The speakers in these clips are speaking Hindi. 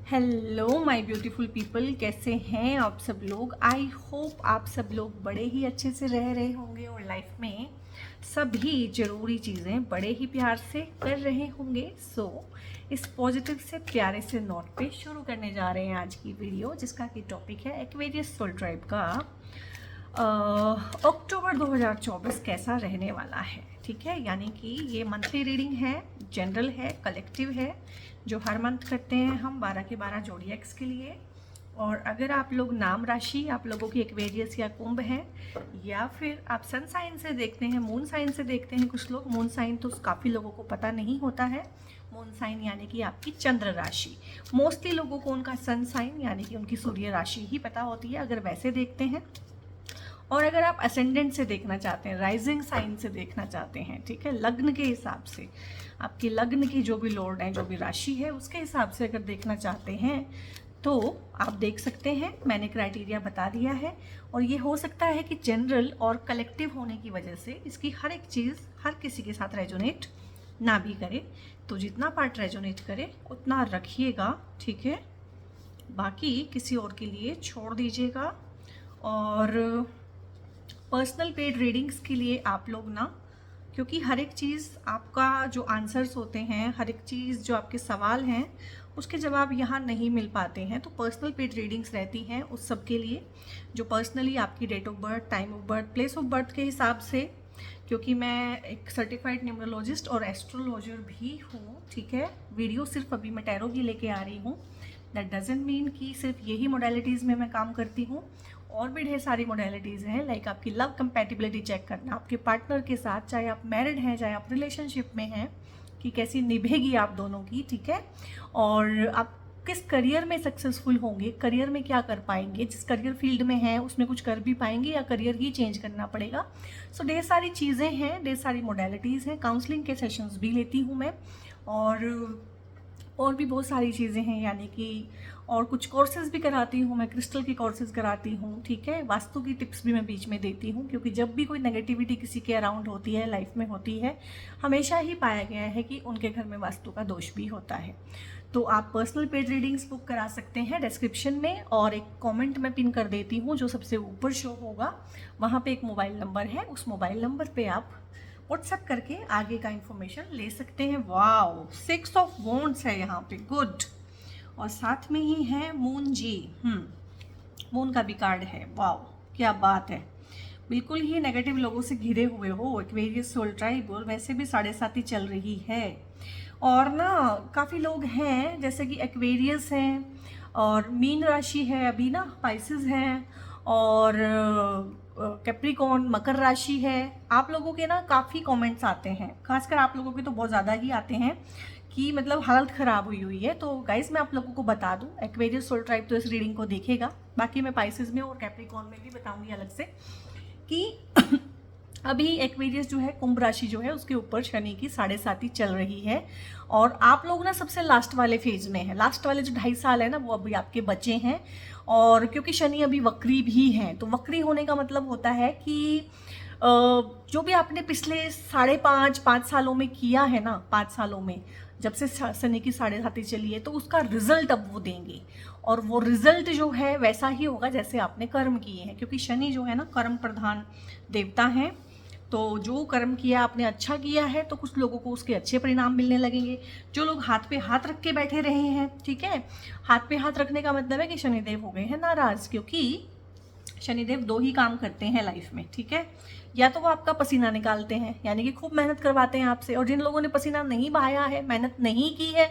हेलो माय ब्यूटीफुल पीपल, कैसे हैं आप सब लोग। आई होप आप सब लोग बड़े ही अच्छे से रह रहे होंगे और लाइफ में सभी ज़रूरी चीज़ें बड़े ही प्यार से कर रहे होंगे। इस पॉजिटिव से प्यारे से नोट पे शुरू करने जा रहे हैं आज की वीडियो, जिसका कि टॉपिक है एक्वेरियस सोल ट्राइब का अक्टूबर 2024 कैसा रहने वाला है। ठीक है, यानी कि ये मंथली रीडिंग है, जनरल है, कलेक्टिव है, जो हर मंथ करते हैं हम 12 के 12 जोडिएक्स के लिए। और अगर आप लोग नाम राशि आप लोगों की एक्वेरियस या कुंभ है, या फिर आप सन साइन से देखते हैं, मून साइन से देखते हैं। कुछ लोग मून साइन तो काफ़ी लोगों को पता नहीं होता है। मून साइन यानी कि आपकी चंद्र राशि। मोस्टली लोगों को उनका सन साइन यानी कि उनकी सूर्य राशि ही पता होती है, अगर वैसे देखते हैं। और अगर आप असेंडेंट से देखना चाहते हैं, राइजिंग साइन से देखना चाहते हैं, ठीक है, लग्न के हिसाब से, आपकी लग्न की जो भी लॉर्ड है, जो भी राशि है, उसके हिसाब से अगर देखना चाहते हैं तो आप देख सकते हैं। मैंने क्राइटेरिया बता दिया है। और ये हो सकता है कि जनरल और कलेक्टिव होने की वजह से इसकी हर एक चीज़ हर किसी के साथ रेजोनेट ना भी करे, तो जितना पार्ट रेजोनेट करे उतना रखिएगा, ठीक है, बाकी किसी और के लिए छोड़ दीजिएगा। और पर्सनल पेड रीडिंग्स के लिए आप लोग ना, क्योंकि हर एक चीज़ आपका जो आंसर्स होते हैं, हर एक चीज़ जो आपके सवाल हैं, उसके जवाब यहाँ नहीं मिल पाते हैं, तो पर्सनल पेड रीडिंग्स रहती हैं उस सब के लिए जो पर्सनली आपकी date of birth, time of birth, place of birth के हिसाब से, क्योंकि मैं एक सर्टिफाइड न्यूमरोलॉजिस्ट और एस्ट्रोलॉजर भी हूँ। ठीक है, वीडियो सिर्फ अभी मैं टैरो की लेके आ रही हूँ। दैट डजेंट मीन कि सिर्फ यही मोडेलिटीज़ में मैं काम करती हूँ, और भी ढेर सारी मोडेलिटीज़ हैं। लाइक आपकी लव कंपैटिबिलिटी चेक करना आपके पार्टनर के साथ, चाहे आप मैरिड हैं चाहे आप रिलेशनशिप में हैं, कि कैसी निभेगी आप दोनों की। ठीक है, और आप किस करियर में सक्सेसफुल होंगे, करियर में क्या कर पाएंगे, जिस करियर फील्ड में हैं उसमें कुछ कर भी पाएंगे या करियर ही चेंज करना पड़ेगा। सो ढेर सारी चीज़ें हैं, ढेर सारी मोडेलिटीज़ हैं। काउंसलिंग के सेशंस भी लेती हूँ मैं, और भी बहुत सारी चीज़ें हैं, यानी कि और कुछ कोर्सेज़ भी कराती हूँ मैं, क्रिस्टल की कोर्सेज़ कराती हूँ। ठीक है, वास्तु की टिप्स भी मैं बीच में देती हूँ, क्योंकि जब भी कोई नेगेटिविटी किसी के अराउंड होती है, लाइफ में होती है, हमेशा ही पाया गया है कि उनके घर में वास्तु का दोष भी होता है। तो आप पर्सनल पेड रीडिंग्स बुक करा सकते हैं डिस्क्रिप्शन में, और एक कमेंट में पिन कर देती हूँ जो सबसे ऊपर शो होगा, वहाँ पे एक मोबाइल नंबर है, उस मोबाइल नंबर पे आप व्हाट्सएप करके आगे का इन्फॉर्मेशन ले सकते हैं। वाओ, 6 ऑफ वॉन्ड्स है यहाँ पे, गुड। और साथ में ही है मून जी, मून का भी कार्ड है। वाओ, क्या बात है। बिल्कुल ही नेगेटिव लोगों से घिरे हुए हो एक्वेरियस सोल ट्राइब, और वैसे भी 7.5 चल रही है। और ना काफ़ी लोग हैं, जैसे कि एक्वेरियस हैं, और मीन राशि है अभी ना, पाइसेस हैं, और कैप्रिकॉर्न मकर राशि है। आप लोगों के ना काफ़ी कमेंट्स आते हैं, खासकर आप लोगों के तो बहुत ज़्यादा ही आते हैं कि मतलब हालत ख़राब हुई है। तो गाइस मैं आप लोगों को बता दूं, एक्वेरियस सोल ट्राइब तो इस रीडिंग को देखेगा, बाकी मैं पाइसेस में और कैप्रिकॉर्न में भी बताऊंगी अलग से कि अभी एक्वेरियस जो है, कुंभ राशि जो है, उसके ऊपर शनि की 7.5 चल रही है। और आप लोग ना सबसे लास्ट वाले फेज में है, लास्ट वाले जो 2.5 साल है ना, वो अभी आपके बचे हैं। और क्योंकि शनि अभी वक्री भी हैं, तो वक्री होने का मतलब होता है कि जो भी आपने पिछले 5.5 सालों में किया है ना, 5 सालों में जब से शनि की 7.5 चली है, तो उसका रिजल्ट अब वो देंगे। और वो रिजल्ट जो है वैसा ही होगा जैसे आपने कर्म किए हैं, क्योंकि शनि जो है ना कर्म प्रधान देवता हैं। तो जो कर्म किया आपने, अच्छा किया है, तो कुछ लोगों को उसके अच्छे परिणाम मिलने लगेंगे। जो लोग हाथ पे हाथ रख के बैठे रहे हैं, ठीक है, हाथ पे हाथ रखने का मतलब है कि शनिदेव हो गए हैं नाराज, क्योंकि शनिदेव 2 ही काम करते हैं लाइफ में। ठीक है, या तो वो आपका पसीना निकालते हैं, यानी कि खूब मेहनत करवाते हैं आपसे, और जिन लोगों ने पसीना नहीं बहाया है, मेहनत नहीं की है,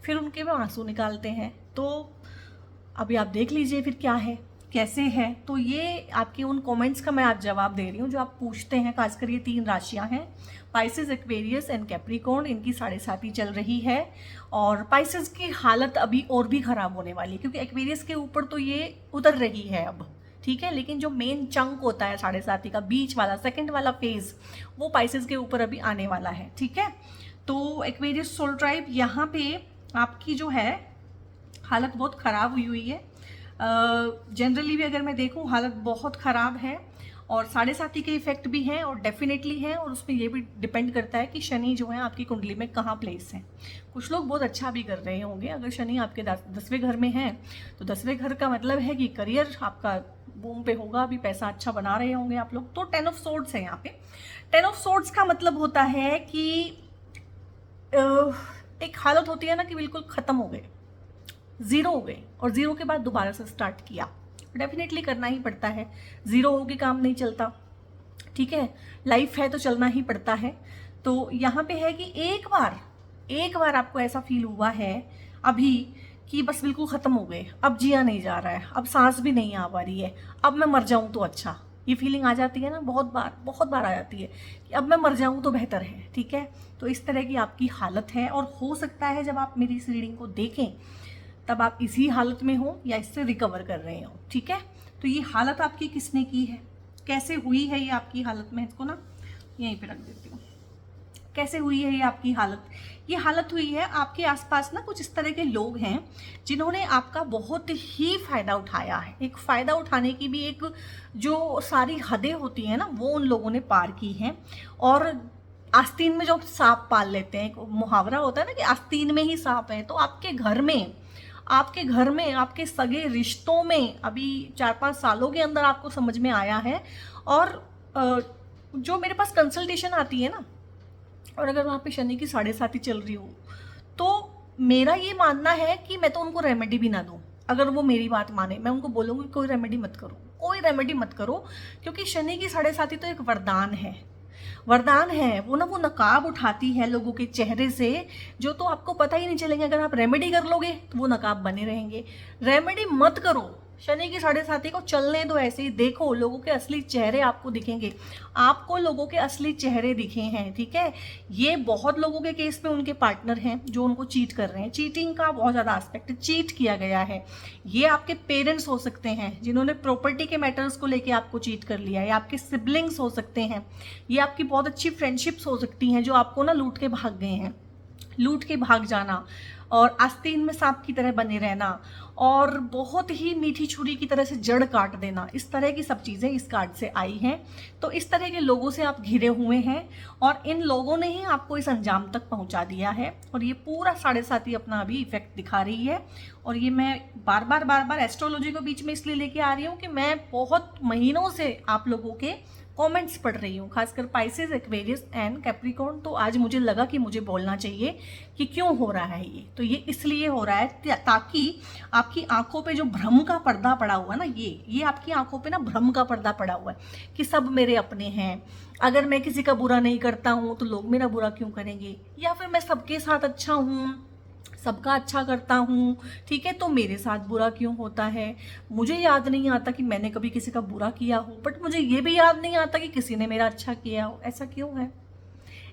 फिर उनके वो आंसू निकालते हैं। तो अभी आप देख लीजिए फिर क्या है, कैसे है। तो ये आपके उन कमेंट्स का मैं आज जवाब दे रही हूँ जो आप पूछते हैं। खासकर ये 3 राशियाँ हैं, पाइसेस, एक्वेरियस एंड कैप्रिकॉर्न, इनकी 7.5 चल रही है। और पाइसेस की हालत अभी और भी खराब होने वाली है, क्योंकि एक्वेरियस के ऊपर तो ये उतर रही है अब, ठीक है, लेकिन जो मेन चंक होता है 7.5 का, बीच वाला सेकंड वाला फेज, वो पाइसेस के ऊपर अभी आने वाला है। ठीक है, तो एक्वेरियस सोल ट्राइब यहाँ पे आपकी जो है हालत बहुत ख़राब हुई है। जनरली भी अगर मैं देखूँ हालत बहुत ख़राब है। और साढ़े साथी के इफेक्ट भी हैं और डेफिनेटली हैं, और उसमें ये भी डिपेंड करता है कि शनि जो है आपकी कुंडली में कहाँ प्लेस है। कुछ लोग बहुत अच्छा भी कर रहे होंगे। अगर शनि आपके 10वें घर में है तो 10वें घर का मतलब है कि करियर आपका बूम पे होगा, अभी पैसा अच्छा बना रहे होंगे आप लोग। तो 10 ऑफ सोर्ड्स है यहाँ पे। 10 ऑफ सोर्ड्स का मतलब होता है कि एक हालत होती है ना कि बिल्कुल ख़त्म हो गए, ज़ीरो हो गए, और ज़ीरो के बाद दोबारा से स्टार्ट किया। डेफिनेटली करना ही पड़ता है, ज़ीरो हो के काम नहीं चलता, ठीक है। लाइफ है तो चलना ही पड़ता है। तो यहाँ पे है कि एक बार आपको ऐसा फील हुआ है अभी कि बस बिल्कुल ख़त्म हो गए, अब जिया नहीं जा रहा है, अब सांस भी नहीं आ पा रही है, अब मैं मर जाऊँ तो अच्छा। ये फीलिंग आ जाती है ना, बहुत बार आ जाती है कि अब मैं मर जाऊँ तो बेहतर है, ठीक है। तो इस तरह की आपकी हालत है, और हो सकता है जब आप मेरी इस रीडिंग को देखें तब आप इसी हालत में हो या इससे रिकवर कर रहे हो, ठीक है। तो ये हालत आपकी किसने की है, कैसे हुई है ये आपकी हालत में, इसको ना यहीं पे रख देती हूँ। कैसे हुई है ये आपकी हालत? ये हालत हुई है आपके आसपास ना कुछ इस तरह के लोग हैं जिन्होंने आपका बहुत ही फ़ायदा उठाया है। एक फ़ायदा उठाने की भी एक जो सारी हदें होती हैं ना, वो उन लोगों ने पार की हैं। और आस्तीन में जो सांप पाल लेते हैं, एक मुहावरा होता है ना कि आस्तीन में ही सांप है। तो आपके घर में आपके सगे रिश्तों में अभी 4-5 सालों के अंदर आपको समझ में आया है। और जो मेरे पास कंसल्टेशन आती है ना, और अगर वहाँ पे शनि की 7.5 चल रही हो, तो मेरा ये मानना है कि मैं तो उनको रेमेडी भी ना दूँ। अगर वो मेरी बात माने, मैं उनको बोलूँगी कोई रेमेडी मत करो, कोई रेमेडी मत करो, क्योंकि शनि की 7.5 तो एक वरदान है। वो नकाब उठाती है लोगों के चेहरे से, जो तो आपको पता ही नहीं चलेंगे। अगर आप रेमेडी कर लोगे तो वो नकाब बने रहेंगे। रेमेडी मत करो, शनि की 7.5 को चलने दो ऐसे ही। देखो लोगों के असली चेहरे आपको दिखेंगे, आपको लोगों के असली चेहरे दिखे हैं, ठीक है। ये बहुत लोगों के केस में उनके पार्टनर हैं जो उनको चीट कर रहे हैं। चीटिंग का बहुत ज़्यादा एस्पेक्ट, चीट किया गया है। ये आपके पेरेंट्स हो सकते हैं जिन्होंने प्रॉपर्टी के मैटर्स को लेके आपको चीट कर लिया है, या आपके सिबलिंग्स हो सकते हैं, ये आपकी बहुत अच्छी फ्रेंडशिप्स हो सकती हैं जो आपको ना लूट के भाग गए हैं। लूट के भाग जाना, और आस्तीन में सांप की तरह बने रहना, और बहुत ही मीठी छुरी की तरह से जड़ काट देना, इस तरह की सब चीज़ें इस कार्ड से आई हैं। तो इस तरह के लोगों से आप घिरे हुए हैं, और इन लोगों ने ही आपको इस अंजाम तक पहुंचा दिया है। और ये पूरा 7.5 अपना अभी इफेक्ट दिखा रही है। और ये मैं बार बार एस्ट्रोलॉजी को बीच में इसलिए लेके आ रही हूँ कि मैं बहुत महीनों से आप लोगों के कमेंट्स पढ़ रही हूँ, खासकर पाइसेस, एक्वेरियस एंड कैप्रिकॉर्न। तो आज मुझे लगा कि मुझे बोलना चाहिए कि क्यों हो रहा है ये। तो ये इसलिए हो रहा है ताकि आपकी आंखों पे जो भ्रम का पर्दा पड़ा हुआ है ना, ये आपकी आंखों पे ना भ्रम का पर्दा पड़ा हुआ है कि सब मेरे अपने हैं, अगर मैं किसी का बुरा नहीं करता हूँ तो लोग मेरा बुरा क्यों करेंगे, या फिर मैं सबके साथ अच्छा हूँ, सबका अच्छा करता हूँ, ठीक है, तो मेरे साथ बुरा क्यों होता है। मुझे याद नहीं आता कि मैंने कभी किसी का बुरा किया हो, बट मुझे ये भी याद नहीं आता कि किसी ने मेरा अच्छा किया हो। ऐसा क्यों है?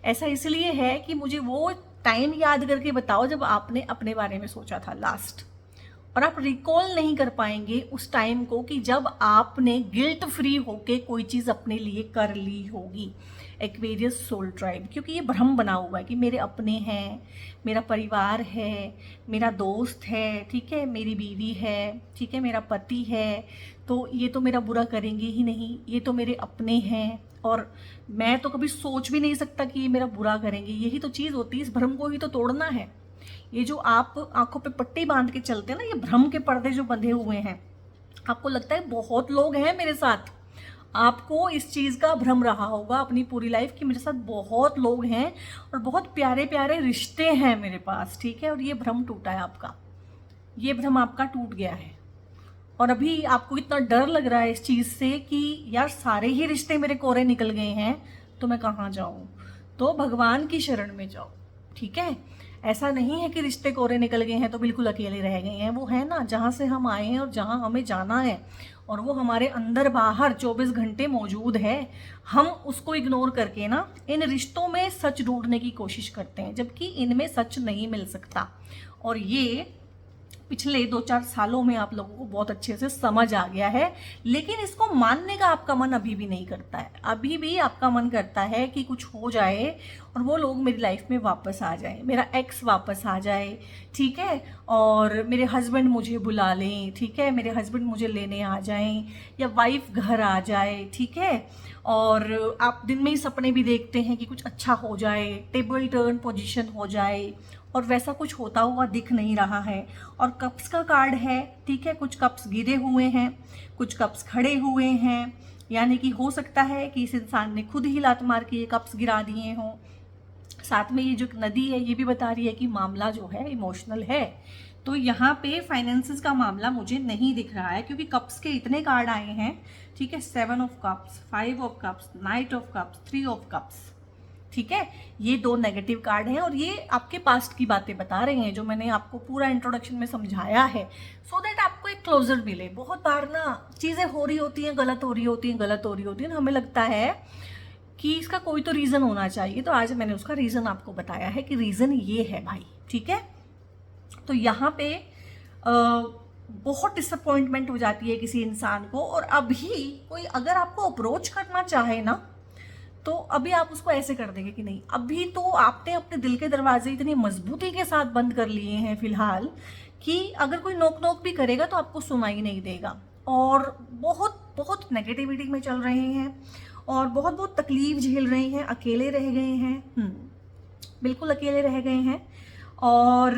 ऐसा इसलिए है कि मुझे वो टाइम याद करके बताओ जब आपने अपने बारे में सोचा था लास्ट, और आप रिकॉल नहीं कर पाएंगे उस टाइम को कि जब आपने गिल्ट फ्री होके कोई चीज़ अपने लिए कर ली होगी। एक्वेरियस सोल ट्राइब, क्योंकि ये भ्रम बना हुआ है कि मेरे अपने हैं, मेरा परिवार है, मेरा दोस्त है, ठीक है, मेरी बीवी है, ठीक है, मेरा पति है, तो ये तो मेरा बुरा करेंगे ही नहीं, ये तो मेरे अपने हैं, और मैं तो कभी सोच भी नहीं सकता कि ये मेरा बुरा करेंगे। यही तो चीज़ होती है, इस भ्रम को ही तो तोड़ना है। ये जो आप आंखों पे पट्टी बांध के चलते हैं ना, ये भ्रम के पर्दे जो बंधे हुए हैं, आपको लगता है बहुत लोग हैं मेरे साथ, आपको इस चीज़ का भ्रम रहा होगा अपनी पूरी लाइफ कि मेरे साथ बहुत लोग हैं और बहुत प्यारे प्यारे रिश्ते हैं मेरे पास, ठीक है। और ये भ्रम टूटा है आपका, ये भ्रम आपका टूट गया है। और अभी आपको इतना डर लग रहा है इस चीज़ से कि यार सारे ही रिश्ते मेरे कोरे निकल गए हैं, तो मैं कहाँ जाऊँ। तो भगवान की शरण में जाओ, ठीक है। ऐसा नहीं है कि रिश्ते कोरे निकल गए हैं तो बिल्कुल अकेले रह गए हैं। वो है ना जहाँ से हम आए हैं और जहाँ हमें जाना है, और वो हमारे अंदर बाहर 24 घंटे मौजूद है। हम उसको इग्नोर करके ना इन रिश्तों में सच ढूंढने की कोशिश करते हैं, जबकि इनमें सच नहीं मिल सकता। और ये पिछले 2-4 सालों में आप लोगों को बहुत अच्छे से समझ आ गया है, लेकिन इसको मानने का आपका मन अभी भी नहीं करता है। अभी भी आपका मन करता है कि कुछ हो जाए और वो लोग मेरी लाइफ में वापस आ जाए, मेरा एक्स वापस आ जाए, ठीक है, और मेरे हस्बैंड मुझे बुला लें, ठीक है, मेरे हस्बैंड मुझे लेने आ जाएं, या वाइफ घर आ जाए, ठीक है। और आप दिन में ही सपने भी देखते हैं कि कुछ अच्छा हो जाए, टेबल टर्न पोजीशन हो जाए, और वैसा कुछ होता हुआ दिख नहीं रहा है। और कप्स का कार्ड है, ठीक है, कुछ कप्स गिरे हुए हैं, कुछ कप्स खड़े हुए हैं, यानी कि हो सकता है कि इस इंसान ने खुद ही लात मार के ये कप्स गिरा दिए हों। साथ में ये जो नदी है ये भी बता रही है कि मामला जो है इमोशनल है। तो यहाँ पे फाइनेंसेस का मामला मुझे नहीं दिख रहा है, क्योंकि कप्स के इतने कार्ड आए हैं, ठीक है, 7 of cups, 5 of cups, night of cups, 3 of cups, ठीक है। ये 2 नेगेटिव कार्ड हैं और ये आपके पास्ट की बातें बता रहे हैं, जो मैंने आपको पूरा इंट्रोडक्शन में समझाया है, सो दैट आपको एक क्लोजर मिले। बहुत बार ना चीज़ें हो रही होती हैं, गलत हो रही होती हैं, गलत हो रही होती हैं, हमें लगता है कि इसका कोई तो रीज़न होना चाहिए। तो आज मैंने उसका रीज़न आपको बताया है कि रीज़न ये है भाई, ठीक है। तो यहाँ पे बहुत डिसअपॉइंटमेंट हो जाती है किसी इंसान को, और अभी कोई अगर आपको अप्रोच करना चाहे ना, तो अभी आप उसको ऐसे कर देंगे कि नहीं, अभी तो आपने अपने दिल के दरवाजे इतनी मजबूती के साथ बंद कर लिए हैं फिलहाल, कि अगर कोई नोक नोक भी करेगा तो आपको सुनाई नहीं देगा। और बहुत बहुत नेगेटिविटी में चल रहे हैं, और बहुत बहुत तकलीफ झेल रहे हैं, अकेले रह गए हैं, बिल्कुल अकेले रह गए हैं। और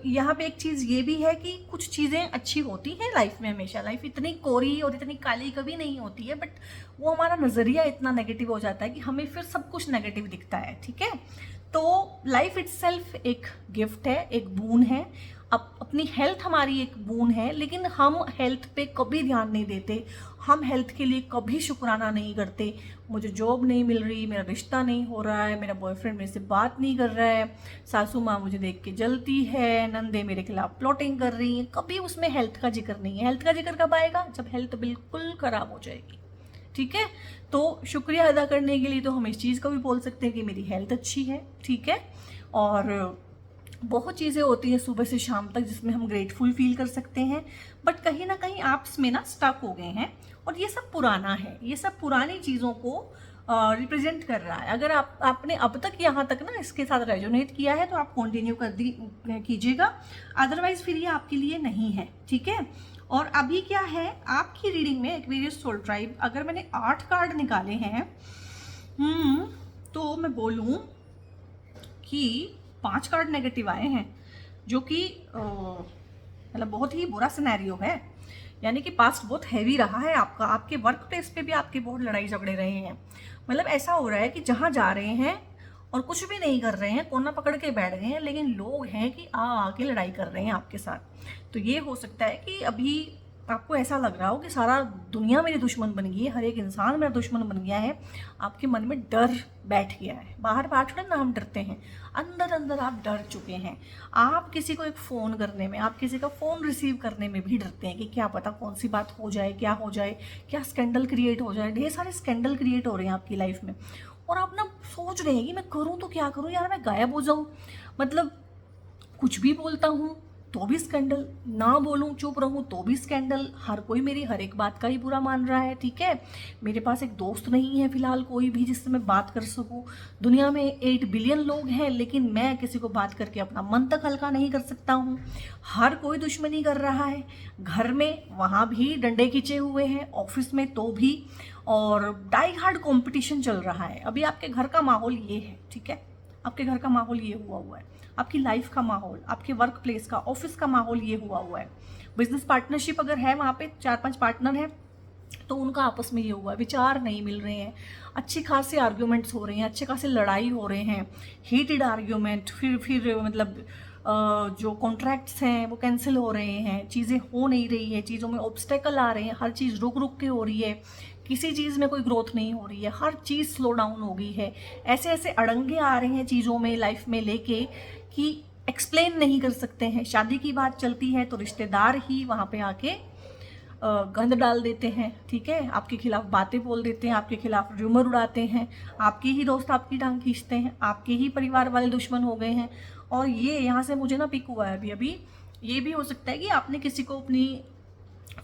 यहाँ पे एक चीज़ ये भी है कि कुछ चीज़ें अच्छी होती हैं लाइफ में हमेशा। लाइफ इतनी कोरी और इतनी काली कभी नहीं होती है, बट वो हमारा नज़रिया इतना नेगेटिव हो जाता है कि हमें फिर सब कुछ नेगेटिव दिखता है, ठीक है। तो लाइफ इटसेल्फ एक गिफ्ट है, एक बून है। अपनी हेल्थ हमारी एक बून है, लेकिन हम हेल्थ पे कभी ध्यान नहीं देते, हम हेल्थ के लिए कभी शुक्राना नहीं करते। मुझे जॉब नहीं मिल रही, मेरा रिश्ता नहीं हो रहा है, मेरा बॉयफ्रेंड मेरे से बात नहीं कर रहा है, सासू माँ मुझे देख के जलती है, नंदे मेरे खिलाफ प्लॉटिंग कर रही हैं, कभी उसमें हेल्थ का जिक्र नहीं है। हेल्थ का जिक्र कब आएगा? जब हेल्थ बिल्कुल ख़राब हो जाएगी, ठीक है। तो शुक्रिया अदा करने के लिए तो हम इस चीज़ को भी बोल सकते हैं कि मेरी हेल्थ अच्छी है, ठीक है। और बहुत चीज़ें होती हैं सुबह से शाम तक जिसमें हम ग्रेटफुल फील कर सकते हैं, बट कहीं ना कहीं आप इसमें ना स्टक हो गए हैं, और ये सब पुराना है, ये सब पुरानी चीज़ों को रिप्रेजेंट कर रहा है। अगर आपने अब तक यहाँ तक ना इसके साथ रेजोनेट किया है तो आप कंटिन्यू कीजिएगा, अदरवाइज फिर ये आपके लिए नहीं है, ठीक है। और अभी क्या है आपकी रीडिंग में एक्वेरियस सोल ट्राइब, अगर मैंने 8 कार्ड निकाले हैं, तो मैं बोलूँ कि 5 कार्ड नेगेटिव आए हैं, जो कि मतलब बहुत ही बुरा सिनेरियो है। यानी कि पास्ट बहुत हैवी रहा है आपका, आपके वर्क प्लेस पे भी आपके बहुत लड़ाई झगड़े रहे हैं। मतलब ऐसा हो रहा है कि जहाँ जा रहे हैं और कुछ भी नहीं कर रहे हैं, कोना पकड़ के बैठ गए हैं, लेकिन लोग हैं कि आके लड़ाई कर रहे हैं आपके साथ। तो ये हो सकता है कि अभी आपको ऐसा लग रहा हो कि सारा दुनिया मेरी दुश्मन बन गई है, हर एक इंसान मेरा दुश्मन बन गया है। आपके मन में डर बैठ गया है। बाहर बात ना हम डरते हैं, अंदर अंदर आप डर चुके हैं। आप किसी को एक फ़ोन करने में, आप किसी का फ़ोन रिसीव करने में भी डरते हैं कि क्या पता कौन सी बात हो जाए, क्या हो जाए, क्या स्कैंडल क्रिएट हो जाए। ढेर सारे स्कैंडल क्रिएट हो रहे हैं आपकी लाइफ में, और आप ना सोच रहे हैं कि मैं करूँ तो क्या करूँ यार, मैं गायब हो जाऊँ, मतलब कुछ भी बोलता हूँ तो भी स्कैंडल, ना बोलूं चुप रहूं तो भी स्कैंडल, हर कोई मेरी हर एक बात का ही बुरा मान रहा है, ठीक है। मेरे पास एक दोस्त नहीं है फिलहाल कोई भी जिससे मैं बात कर सकूं। दुनिया में 8 बिलियन लोग हैं, लेकिन मैं किसी को बात करके अपना मन तक हल्का नहीं कर सकता हूं। हर कोई दुश्मनी कर रहा है, घर में वहाँ भी डंडे खींचे हुए हैं, ऑफिस में तो भी, और डाई हार्ड कॉम्पिटिशन चल रहा है। अभी आपके घर का माहौल ये है, ठीक है, आपके घर का माहौल ये हुआ है, आपकी लाइफ का माहौल, आपके वर्क प्लेस का, ऑफिस का माहौल ये हुआ है। बिजनेस पार्टनरशिप अगर है, वहाँ पे 4-5 पार्टनर हैं, तो उनका आपस में ये हुआ है, विचार नहीं मिल रहे हैं, अच्छे खासे आर्ग्यूमेंट्स हो रहे हैं, अच्छे खासे लड़ाई हो रहे हैं, हीटेड आर्ग्यूमेंट, फिर मतलब जो कॉन्ट्रैक्ट्स हैं वो कैंसिल हो रहे हैं, चीज़ें हो नहीं रही है, चीज़ों में ऑब्स्टेकल आ रहे हैं, हर चीज़ रुक रुक के हो रही है, किसी चीज़ में कोई ग्रोथ नहीं हो रही है, हर चीज़ स्लो डाउन हो गई है। ऐसे ऐसे अड़ंगे आ रहे हैं चीज़ों में, लाइफ में लेके, कि एक्सप्लेन नहीं कर सकते हैं। शादी की बात चलती है तो रिश्तेदार ही वहाँ पे आके गंद डाल देते हैं, ठीक है, आपके खिलाफ बातें बोल देते हैं, आपके खिलाफ र्यूमर उड़ाते हैं, आपके ही दोस्त आपकी टांग खींचते हैं, आपके ही परिवार वाले दुश्मन हो गए हैं। और ये यहाँ से मुझे ना पिक हुआ है अभी ये भी हो सकता है कि आपने किसी को अपनी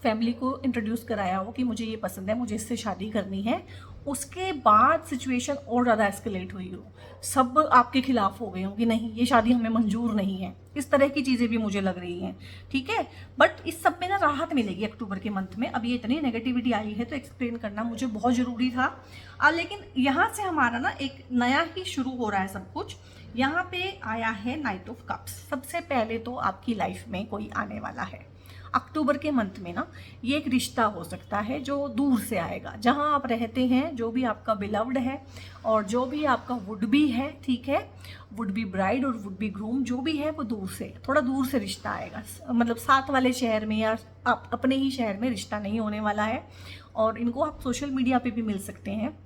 फैमिली को इंट्रोड्यूस कराया हो कि मुझे ये पसंद है, मुझे इससे शादी करनी है, उसके बाद सिचुएशन और ज़्यादा एस्केलेट हुई हो, सब आपके खिलाफ हो गए हो कि नहीं ये शादी हमें मंजूर नहीं है, इस तरह की चीज़ें भी मुझे लग रही हैं, ठीक है। बट इस सब में ना राहत मिलेगी अक्टूबर के मंथ में। अब ये इतनी नेगेटिविटी आई है तो एक्सप्लेन करना मुझे बहुत ज़रूरी था। लेकिन यहाँ से हमारा ना एक नया ही शुरू हो रहा है सब कुछ। यहाँ पे आया है नाइट ऑफ कप्स। सबसे पहले तो आपकी लाइफ में कोई आने वाला है अक्टूबर के मंथ में ना। ये एक रिश्ता हो सकता है जो दूर से आएगा, जहाँ आप रहते हैं, जो भी आपका बिलव्ड है और जो भी आपका वुड बी है, ठीक है, वुड बी ब्राइड और वुड बी ग्रूम जो भी है, वो दूर से, थोड़ा दूर से रिश्ता आएगा। मतलब साथ वाले शहर में या आप अपने ही शहर में रिश्ता नहीं होने वाला है। और इनको आप सोशल मीडिया पे भी मिल सकते हैं।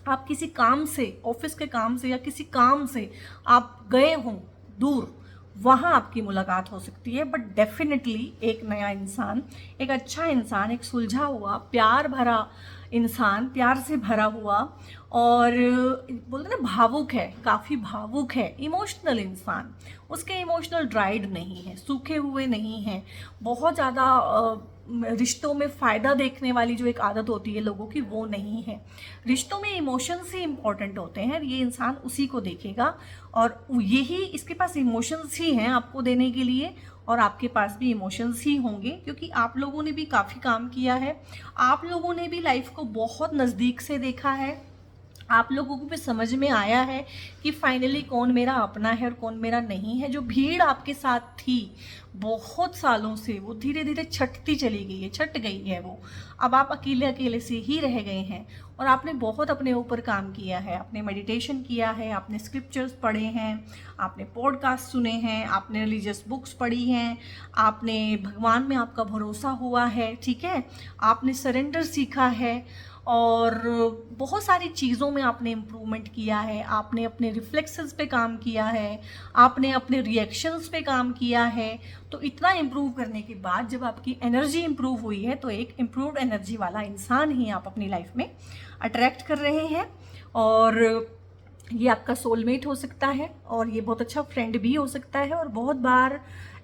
आप किसी काम से, ऑफिस के काम से या किसी काम से आप गए हों दूर, वहाँ आपकी मुलाकात हो सकती है। बट डेफिनेटली एक नया इंसान, एक अच्छा इंसान, एक सुलझा हुआ, प्यार भरा इंसान, प्यार से भरा हुआ और बोलते ना भावुक है, काफ़ी भावुक है, इमोशनल इंसान, उसके इमोशनल ड्राइड नहीं है, सूखे हुए नहीं हैं, बहुत ज़्यादा रिश्तों में फ़ायदा देखने वाली जो एक आदत होती है लोगों की, वो नहीं है। रिश्तों में इमोशंस ही इम्पॉर्टेंट होते हैं, ये इंसान उसी को देखेगा और यही इसके पास इमोशंस ही हैं आपको देने के लिए, और आपके पास भी इमोशंस ही होंगे क्योंकि आप लोगों ने भी काफ़ी काम किया है, आप लोगों ने भी लाइफ को बहुत नज़दीक से देखा है, आप लोगों को भी समझ में आया है कि फाइनली कौन मेरा अपना है और कौन मेरा नहीं है। जो भीड़ आपके साथ थी बहुत सालों से, वो धीरे धीरे छटती चली गई है, छट गई है वो। अब आप अकेले अकेले से ही रह गए हैं और आपने बहुत अपने ऊपर काम किया है, आपने मेडिटेशन किया है, आपने स्क्रिप्चर्स पढ़े हैं, आपने पॉडकास्ट सुने हैं, आपने रिलीजियस बुक्स पढ़ी हैं, आपने भगवान में आपका भरोसा हुआ है, ठीक है, आपने सरेंडर सीखा है और बहुत सारी चीज़ों में आपने इम्प्रूवमेंट किया है, आपने अपने रिफ्लेक्सेस पे काम किया है, आपने अपने रिएक्शंस पे काम किया है। तो इतना इम्प्रूव करने के बाद जब आपकी एनर्जी इम्प्रूव हुई है तो एक इम्प्रूव्ड एनर्जी वाला इंसान ही आप अपनी लाइफ में अट्रैक्ट कर रहे हैं और ये आपका सोलमेट हो सकता है और ये बहुत अच्छा फ्रेंड भी हो सकता है। और बहुत बार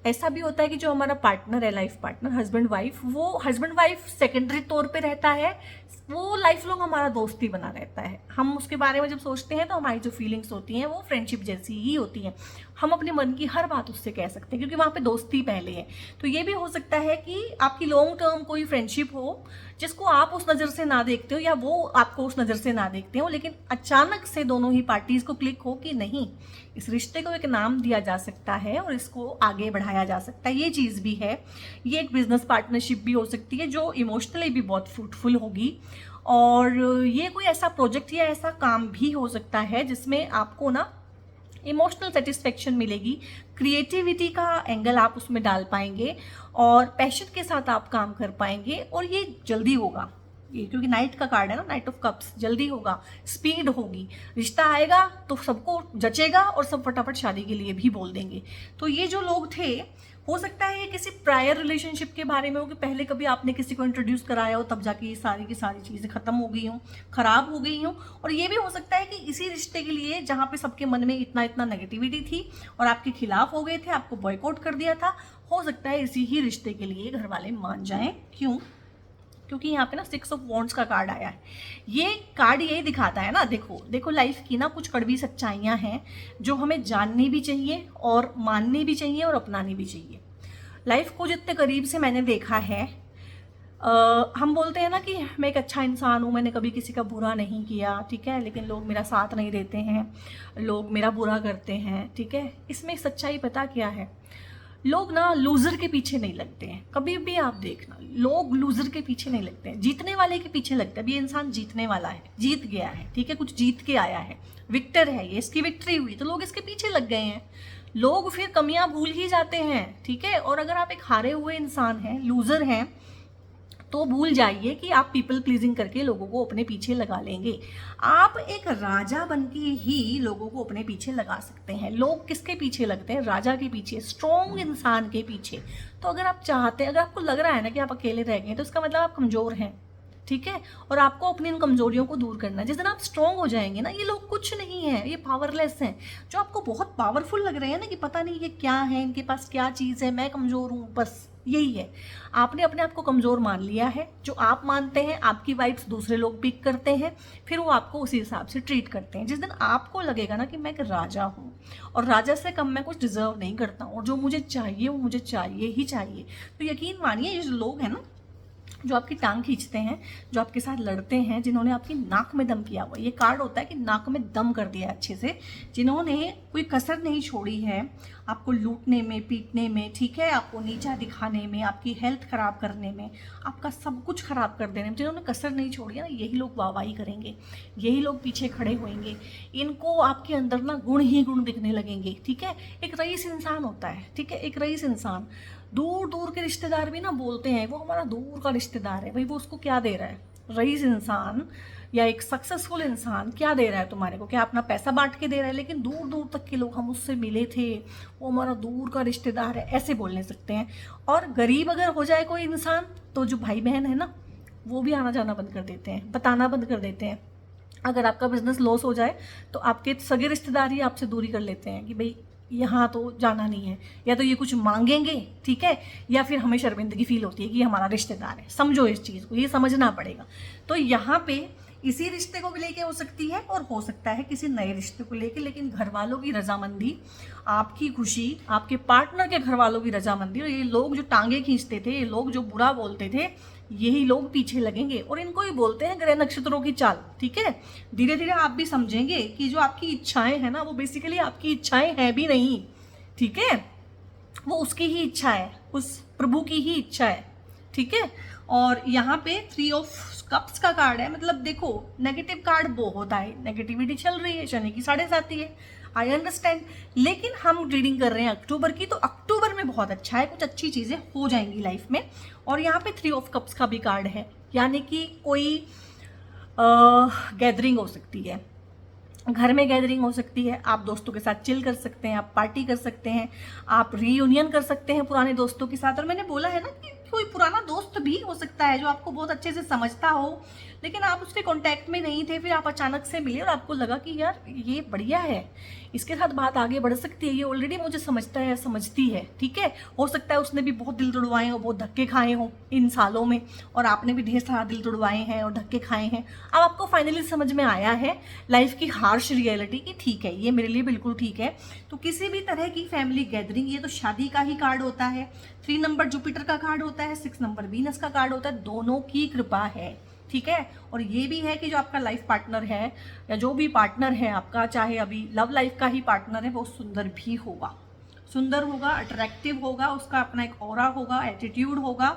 ऐसा भी होता है कि जो हमारा पार्टनर है, लाइफ पार्टनर, हस्बैंड वाइफ, वो हस्बैंड वाइफ सेकेंडरी तौर पे रहता है, वो लाइफ लॉन्ग हमारा दोस्त ही बना रहता है। हम उसके बारे में जब सोचते हैं तो हमारी जो फीलिंग्स होती हैं वो फ्रेंडशिप जैसी ही होती हैं, हम अपने मन की हर बात उससे कह सकते हैं क्योंकि वहाँ पे दोस्ती पहले है। तो ये भी हो सकता है कि आपकी लॉन्ग टर्म कोई फ्रेंडशिप हो जिसको आप उस नज़र से ना देखते हो या वो आपको उस नज़र से ना देखते हो, लेकिन अचानक से दोनों ही पार्टीज़ को क्लिक हो कि नहीं, इस रिश्ते को एक नाम दिया जा सकता है और इसको आगे बढ़ाया जा सकता है। ये चीज़ भी है। ये एक बिजनेस पार्टनरशिप भी हो सकती है जो इमोशनली भी बहुत फ्रूटफुल होगी। और ये कोई ऐसा प्रोजेक्ट या ऐसा काम भी हो सकता है जिसमें आपको ना इमोशनल सेटिस्फेक्शन मिलेगी, क्रिएटिविटी का एंगल आप उसमें डाल पाएंगे और पैशन के साथ आप काम कर पाएंगे और ये जल्दी होगा। ये क्योंकि नाइट का कार्ड है ना, नाइट ऑफ कप्स, जल्दी होगा, स्पीड होगी, रिश्ता आएगा तो सबको जचेगा और सब फटाफट शादी के लिए भी बोल देंगे। तो ये जो लोग थे, हो सकता है ये किसी प्रायर रिलेशनशिप के बारे में हो कि पहले कभी आपने किसी को इंट्रोड्यूस कराया हो तब जाके ये सारी की सारी चीज़ें खत्म हो गई हों, खराब हो गई हों। और ये भी हो सकता है कि इसी रिश्ते के लिए जहाँ पे सबके मन में इतना इतना नेगेटिविटी थी और आपके खिलाफ हो गए थे, आपको बॉयकॉट कर दिया था, हो सकता है इसी ही रिश्ते के लिए घर वाले मान जाएं। क्यों? क्योंकि यहाँ पे ना 6 ऑफ वॉन्ड्स का कार्ड आया है। ये कार्ड यही दिखाता है ना, देखो लाइफ की ना कुछ कड़वी सच्चाइयाँ हैं जो हमें जाननी भी चाहिए और माननी भी चाहिए और अपनानी भी चाहिए। लाइफ को जितने करीब से मैंने देखा है, हम बोलते हैं ना कि मैं एक अच्छा इंसान हूँ, मैंने कभी किसी का बुरा नहीं किया, ठीक है, लेकिन लोग मेरा साथ नहीं देते हैं, लोग मेरा बुरा करते हैं, ठीक है। इसमें सच्चाई पता क्या है? लोग ना लूज़र के पीछे नहीं लगते हैं। कभी भी आप देखना, लोग लूज़र के पीछे नहीं लगते हैं, जीतने वाले के पीछे लगते हैं। अब ये इंसान जीतने वाला है, जीत गया है, ठीक है, कुछ जीत के आया है, विक्टर है, ये इसकी विक्ट्री हुई तो लोग इसके पीछे लग गए हैं। लोग फिर कमियां भूल ही जाते हैं, ठीक है। और अगर आप एक हारे हुए इंसान हैं, लूज़र हैं, तो भूल जाइए कि आप पीपल प्लीजिंग करके लोगों को अपने पीछे लगा लेंगे। आप एक राजा बन के ही लोगों को अपने पीछे लगा सकते हैं। लोग किसके पीछे लगते हैं? राजा के पीछे, स्ट्रॉन्ग इंसान के पीछे। तो अगर आप चाहते हैं, अगर आपको लग रहा है ना कि आप अकेले रह गए तो इसका मतलब आप कमज़ोर हैं, ठीक है। और आपको अपनी इन कमजोरियों को दूर करना है। जिस दिन आप स्ट्रांग हो जाएंगे ना, ये लोग कुछ नहीं है, ये पावरलेस हैं। जो आपको बहुत पावरफुल लग रहे हैं ना कि पता नहीं ये क्या है, इनके पास क्या चीज़ है, मैं कमज़ोर हूँ, बस यही है। आपने अपने आप को कमज़ोर मान लिया है। जो आप मानते हैं, आपकी वाइब्स दूसरे लोग पिक करते हैं, फिर वो आपको उसी हिसाब से ट्रीट करते हैं। जिस दिन आपको लगेगा ना कि मैं एक राजा हूँ और राजा से कम मैं कुछ डिजर्व नहीं करता हूँ और जो मुझे चाहिए वो मुझे चाहिए ही चाहिए, तो यकीन मानिए ये जो लोग हैं ना, जो आपकी टांग खींचते हैं, जो आपके साथ लड़ते हैं, जिन्होंने आपकी नाक में दम किया हुआ, ये कार्ड होता है कि नाक में दम कर दिया है अच्छे से, जिन्होंने कोई कसर नहीं छोड़ी है आपको लूटने में, पीटने में, ठीक है, आपको नीचा दिखाने में, आपकी हेल्थ खराब करने में, आपका सब कुछ खराब कर देने में, जिन्होंने कसर नहीं छोड़ी है ना, यही लोग वाहवाही करेंगे, यही लोग पीछे खड़े होंगे। इनको आपके अंदर ना गुण ही गुण दिखने लगेंगे, ठीक है। एक रईस इंसान होता है, ठीक है, एक रईस इंसान, दूर दूर के रिश्तेदार भी ना बोलते हैं वो हमारा दूर का रिश्तेदार है। भाई वो उसको क्या दे रहा है? रईस इंसान या एक सक्सेसफुल इंसान क्या दे रहा है तुम्हारे को? क्या अपना पैसा बांट के दे रहा है? लेकिन दूर दूर तक के लोग, हम उससे मिले थे, वो हमारा दूर का रिश्तेदार है, ऐसे बोलने सकते हैं। और गरीब अगर हो जाए कोई इंसान, तो जो भाई बहन है ना, वो भी आना जाना बंद कर देते हैं, बताना बंद कर देते हैं। अगर आपका बिजनेस लॉस हो जाए तो आपके सगे रिश्तेदार ही आपसे दूरी कर लेते हैं कि भाई यहाँ तो जाना नहीं है, या तो ये कुछ मांगेंगे, ठीक है, या फिर हमें शर्मिंदगी फील होती है कि ये हमारा रिश्तेदार है। समझो इस चीज़ को, ये समझना पड़ेगा। तो यहाँ पे इसी रिश्ते को भी लेके हो सकती है और हो सकता है किसी नए रिश्ते को लेके, लेकिन घर वालों की रजामंदी, आपकी खुशी, आपके पार्टनर के घर वालों की रजामंदी, और ये लोग जो टांगे खींचते थे, ये लोग जो बुरा बोलते थे, यही लोग पीछे लगेंगे। और इनको ही बोलते हैं ग्रह नक्षत्रों की चाल, ठीक है। धीरे धीरे आप भी समझेंगे कि जो आपकी इच्छाएं हैं ना, वो बेसिकली आपकी इच्छाएं हैं भी नहीं, ठीक है, वो उसकी ही इच्छा है, उस प्रभु की ही इच्छा है, ठीक है। और यहाँ पे 3 ऑफ कप्स का कार्ड है, मतलब देखो नेगेटिव कार्ड बहुत आए, नेगेटिविटी चल रही है, शनि की 7.5 है, आई अंडरस्टैंड, लेकिन हम रीडिंग कर रहे हैं अक्टूबर की, तो अक्टूबर में बहुत अच्छा है, कुछ अच्छी चीज़ें हो जाएंगी लाइफ में। और यहाँ पे 3 ऑफ कप्स का भी कार्ड है, यानी कि कोई गैदरिंग हो सकती है, घर में गैदरिंग हो सकती है, आप दोस्तों के साथ चिल कर सकते हैं, आप पार्टी कर सकते हैं, आप रीयूनियन कर सकते हैं पुराने दोस्तों के साथ। और मैंने बोला है ना कि कोई पुराना दोस्त भी हो सकता है जो आपको बहुत अच्छे से समझता हो, लेकिन आप उसके कांटेक्ट में नहीं थे, फिर आप अचानक से मिले और आपको लगा कि यार ये बढ़िया है, इसके साथ बात आगे बढ़ सकती है, ये ऑलरेडी मुझे समझता है, समझती है, ठीक है। हो सकता है उसने भी बहुत दिल तोड़वाए हो, बहुत धक्के खाए हों इन सालों में, और आपने भी ढेर सारा दिल तोड़वाए हैं और धक्के खाए हैं। अब आपको फाइनली समझ में आया है लाइफ की हार्श रियलिटी कि ठीक है, ये मेरे लिए बिल्कुल ठीक है। तो किसी भी तरह की फैमिली गैदरिंग, ये तो शादी का ही कार्ड होता है, 3 नंबर जुपिटर का कार्ड होता है, 6 नंबर वीनस का कार्ड होता है, दोनों की कृपा है, ठीक है। और ये भी है कि जो आपका लाइफ पार्टनर है या जो भी पार्टनर है आपका, चाहे अभी लव लाइफ का ही पार्टनर है, वो सुंदर भी होगा, सुंदर होगा, अट्रैक्टिव होगा, उसका अपना एक ऑरा होगा, एटीट्यूड होगा,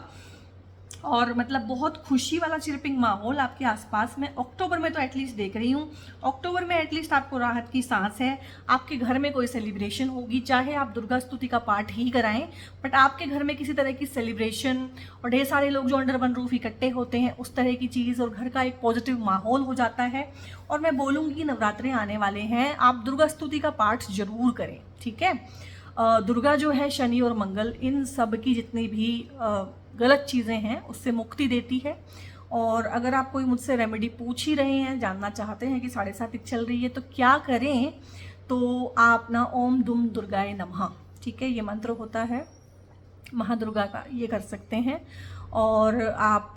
और मतलब बहुत खुशी वाला चिरपिंग माहौल आपके आसपास में अक्टूबर में तो एटलीस्ट देख रही हूँ। अक्टूबर में एटलीस्ट आपको राहत की सांस है। आपके घर में कोई सेलिब्रेशन होगी, चाहे आप दुर्गा स्तुति का पाठ ही कराएं, बट आपके घर में किसी तरह की सेलिब्रेशन, और ढेर सारे लोग जो अंडर वन रूफ इकट्ठे होते हैं, उस तरह की चीज़, और घर का एक पॉजिटिव माहौल हो जाता है। और मैं बोलूँगी नवरात्रे आने वाले हैं, आप दुर्गा स्तुति का पाठ जरूर करें, ठीक है। दुर्गा जो है शनि और मंगल, इन सब की जितनी भी गलत चीज़ें हैं उससे मुक्ति देती है। और अगर आप कोई मुझसे रेमेडी पूछ ही रहे हैं, जानना चाहते हैं कि 7.5 चल रही है तो क्या करें, तो आप ना ओम दुम दुर्गाए नमः, ठीक है, ये मंत्र होता है महादुर्गा का, ये कर सकते हैं। और आप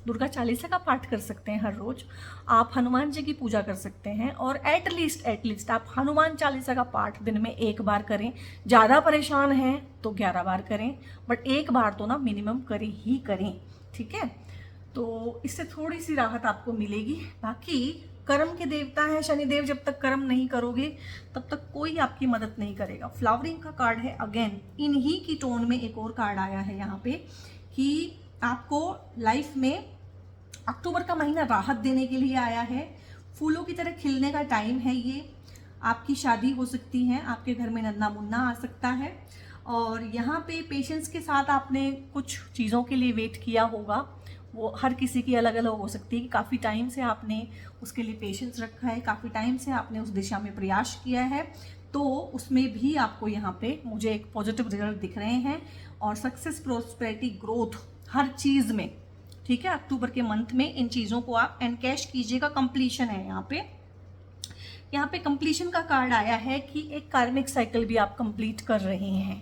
दुर्गा चालीसा का पाठ कर सकते हैं हर रोज, आप हनुमान जी की पूजा कर सकते हैं, और एटलीस्ट आप हनुमान चालीसा का पाठ दिन में 1 बार करें। ज़्यादा परेशान हैं तो 11 बार करें, बट 1 बार तो ना मिनिमम करें ही करें, ठीक है। तो इससे थोड़ी सी राहत आपको मिलेगी। बाकी कर्म के देवता हैं शनिदेव, जब तक कर्म नहीं करोगे तब तक कोई आपकी मदद नहीं करेगा। फ्लावरिंग का कार्ड है, अगेन इन्हीं की टोन में एक और कार्ड आया है यहाँ पे कि आपको लाइफ में अक्टूबर का महीना राहत देने के लिए आया है, फूलों की तरह खिलने का टाइम है ये। आपकी शादी हो सकती है, आपके घर में नन्ना मुन्ना आ सकता है, और यहाँ पे पेशेंस के साथ आपने कुछ चीज़ों के लिए वेट किया होगा। वो हर किसी की अलग अलग हो सकती है कि काफ़ी टाइम से आपने उसके लिए पेशेंस रखा है, काफ़ी टाइम से आपने उस दिशा में प्रयास किया है, तो उसमें भी आपको यहाँ पे मुझे एक पॉजिटिव रिजल्ट दिख रहे हैं। और सक्सेस, प्रोस्पेरिटी, ग्रोथ हर चीज़ में, ठीक है, अक्टूबर के मंथ में इन चीज़ों को आप एनकैश कीजिएगा। कंप्लीशन है यहाँ पे कंप्लीशन का कार्ड आया है कि एक कार्मिक साइकिल भी आप कंप्लीट कर रहे हैं।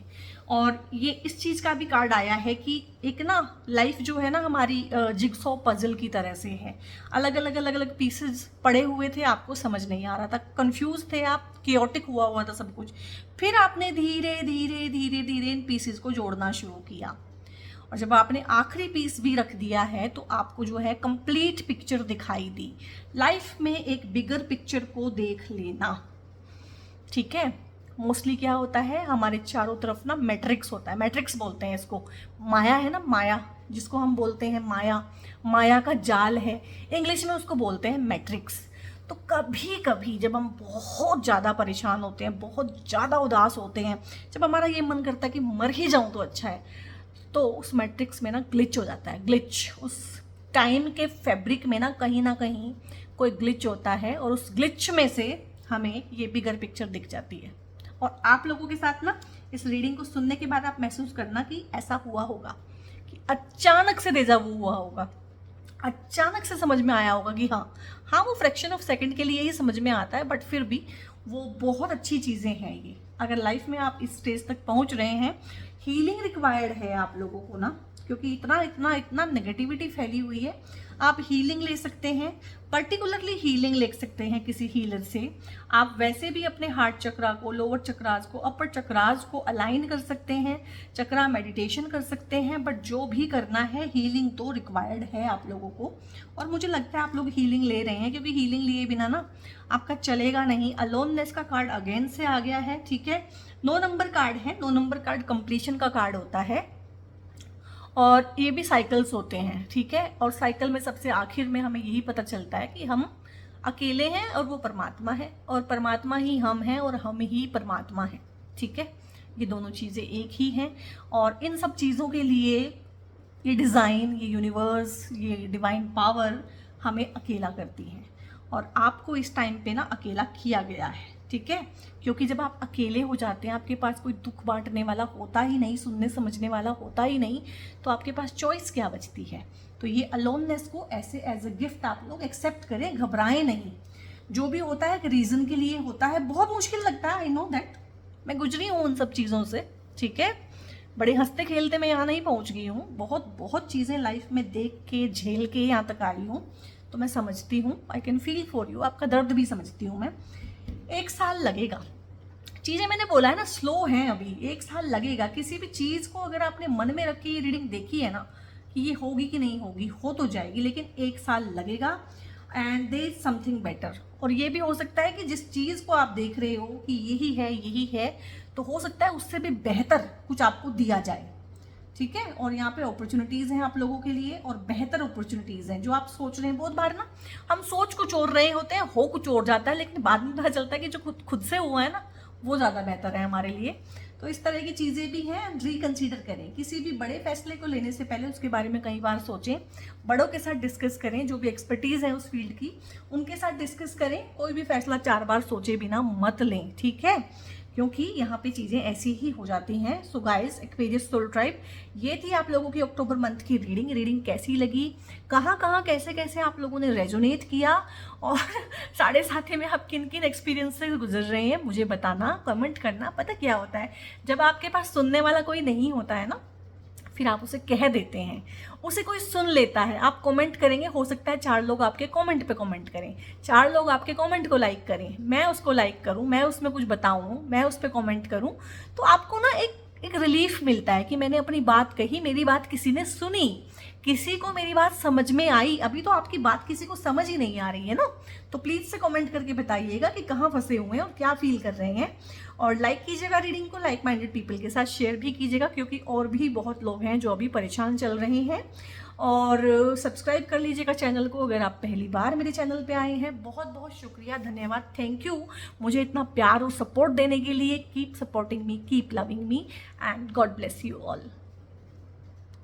और ये इस चीज़ का भी कार्ड आया है कि एक ना लाइफ जो है ना हमारी जिगसॉ पजल की तरह से है, अलग अलग पीसेस पड़े हुए थे, आपको समझ नहीं आ रहा था, कंफ्यूज थे आप, कियोटिक हुआ था सब कुछ। फिर आपने धीरे धीरे इन पीसेस को जोड़ना शुरू किया, और जब आपने आखिरी पीस भी रख दिया है तो आपको जो है कंप्लीट पिक्चर दिखाई दी। लाइफ में एक बिगर पिक्चर को देख लेना, ठीक है। मोस्टली क्या होता है, हमारे चारों तरफ ना मैट्रिक्स होता है, मैट्रिक्स बोलते हैं इसको, माया है ना, माया जिसको हम बोलते हैं माया का जाल है, इंग्लिश में उसको बोलते हैं मैट्रिक्स। तो कभी कभी जब हम बहुत ज़्यादा परेशान होते हैं, बहुत ज़्यादा उदास होते हैं, जब हमारा ये मन करता है कि मर ही जाऊं तो अच्छा है, तो उस मैट्रिक्स में ना ग्लिच हो जाता है। ग्लिच, उस टाइम के फैब्रिक में ना कहीं कोई ग्लिच होता है, और उस ग्लिच में से हमें ये बिगर पिक्चर दिख जाती है। और आप लोगों के साथ ना इस रीडिंग को सुनने के बाद आप महसूस करना कि ऐसा हुआ होगा, कि अचानक से डेजावू हुआ होगा, अचानक से समझ में आया होगा कि हाँ वो फ्रैक्शन ऑफ सेकंड के लिए ही समझ में आता है, बट फिर भी वो बहुत अच्छी चीज़ें हैं ये। अगर लाइफ में आप इस स्टेज तक पहुंच रहे हैं, हीलिंग रिक्वायर्ड है आप लोगों को ना, क्योंकि इतना नेगेटिविटी फैली हुई है। आप हीलिंग ले सकते हैं, पर्टिकुलरली हीलिंग ले सकते हैं किसी हीलर से। आप वैसे भी अपने हार्ट चक्रा को, लोअर चक्रास को, अपर चक्रास को अलाइन कर सकते हैं, चक्रा मेडिटेशन कर सकते हैं, बट जो भी करना है हीलिंग तो रिक्वायर्ड है आप लोगों को। और मुझे लगता है आप लोग हीलिंग ले रहे हैं, क्योंकि हीलिंग लिए बिना ना आपका चलेगा नहीं। अलोननेस का कार्ड अगेन से आ गया है, ठीक है। 9 नंबर कार्ड है, 9 नंबर कार्ड कंप्लीशन का कार्ड होता है, और ये भी साइकिल्स होते हैं, ठीक है। और साइकिल में सबसे आखिर में हमें यही पता चलता है कि हम अकेले हैं और वो परमात्मा है, और परमात्मा ही हम हैं और हम ही परमात्मा हैं, ठीक है। ये दोनों चीज़ें एक ही हैं, और इन सब चीज़ों के लिए ये डिज़ाइन, ये यूनिवर्स, ये डिवाइन पावर हमें अकेला करती है, और आपको इस टाइम पे ना अकेला किया गया है, ठीक है। क्योंकि जब आप अकेले हो जाते हैं, आपके पास कोई दुख बांटने वाला होता ही नहीं, सुनने समझने वाला होता ही नहीं, तो आपके पास चॉइस क्या बचती है। तो ये अलोननेस को ऐसे एज अ गिफ्ट आप लोग एक्सेप्ट करें, घबराएं नहीं। जो भी होता है एक रीज़न के लिए होता है, बहुत मुश्किल लगता है, आई नो दैट, मैं गुजरी हूँ उन सब चीज़ों से, ठीक है। बड़े हंसते खेलते मैं यहाँ नहीं पहुँच गई हूँ, बहुत चीज़ें लाइफ में देख के झेल के यहाँ तक आई हूँ, तो मैं समझती हूँ, I can feel for you, आपका दर्द भी समझती हूँ मैं। 1 साल लगेगा, चीज़ें मैंने बोला है ना स्लो हैं, अभी 1 साल लगेगा। किसी भी चीज़ को अगर आपने मन में रख के ये रीडिंग देखी है ना कि ये होगी कि नहीं होगी, हो तो जाएगी, लेकिन 1 साल लगेगा, and there is something better. और ये भी हो सकता है कि जिस चीज़ को आप देख रहे हो कि यही है, तो हो सकता है उससे भी बेहतर कुछ आपको दिया जाए, ठीक है। और यहाँ पे अपॉर्चुनिटीज़ हैं आप लोगों के लिए, और बेहतर अपॉर्चुनिटीज़ हैं जो आप सोच रहे हैं। बहुत बार ना हम सोच कुछ और रहे होते हैं, हो कुछ और जाता है, लेकिन बाद में पता चलता है कि जो खुद से हुआ है ना वो ज़्यादा बेहतर है हमारे लिए। तो इस तरह की चीज़ें भी हैं, रिकंसीडर करें। किसी भी बड़े फैसले को लेने से पहले उसके बारे में कई बार सोचें, बड़ों के साथ डिस्कस करें, जो भी एक्सपर्टीज़ है उस फील्ड की उनके साथ डिस्कस करें। कोई भी फैसला 4 बार सोचे बिना मत लें, ठीक है, क्योंकि यहाँ पे चीज़ें ऐसी ही हो जाती हैं। So guys, Aquarius soul tribe, ये थी आप लोगों की अक्टूबर मंथ की रीडिंग कैसी लगी, कहाँ कैसे आप लोगों ने रेजोनेट किया, और 7.5 में आप किन एक्सपीरियंस से गुजर रहे हैं मुझे बताना, कमेंट करना। पता क्या होता है, जब आपके पास सुनने वाला कोई नहीं होता है ना, फिर आप उसे कह देते हैं, उसे कोई सुन लेता है। आप कमेंट करेंगे, हो सकता है 4 लोग आपके कमेंट पे कमेंट करें, 4 लोग आपके कमेंट को लाइक करें, मैं उसको लाइक करूं, मैं उसमें कुछ बताऊं, मैं उस पर कमेंट करूं, तो आपको ना एक रिलीफ मिलता है कि मैंने अपनी बात कही, मेरी बात किसी ने सुनी, किसी को मेरी बात समझ में आई। अभी तो आपकी बात किसी को समझ ही नहीं आ रही है ना, तो प्लीज़ से कमेंट करके बताइएगा कि कहाँ फंसे हुए हैं और क्या फील कर रहे हैं। और लाइक कीजिएगा रीडिंग को, लाइक माइंडेड पीपल के साथ शेयर भी कीजिएगा, क्योंकि और भी बहुत लोग हैं जो अभी परेशान चल रहे हैं। और सब्सक्राइब कर लीजिएगा चैनल को अगर आप पहली बार मेरे चैनल पे आए हैं। बहुत शुक्रिया, धन्यवाद, थैंक यू मुझे इतना प्यार और सपोर्ट देने के लिए। Keep supporting me, keep loving me, and God bless you all.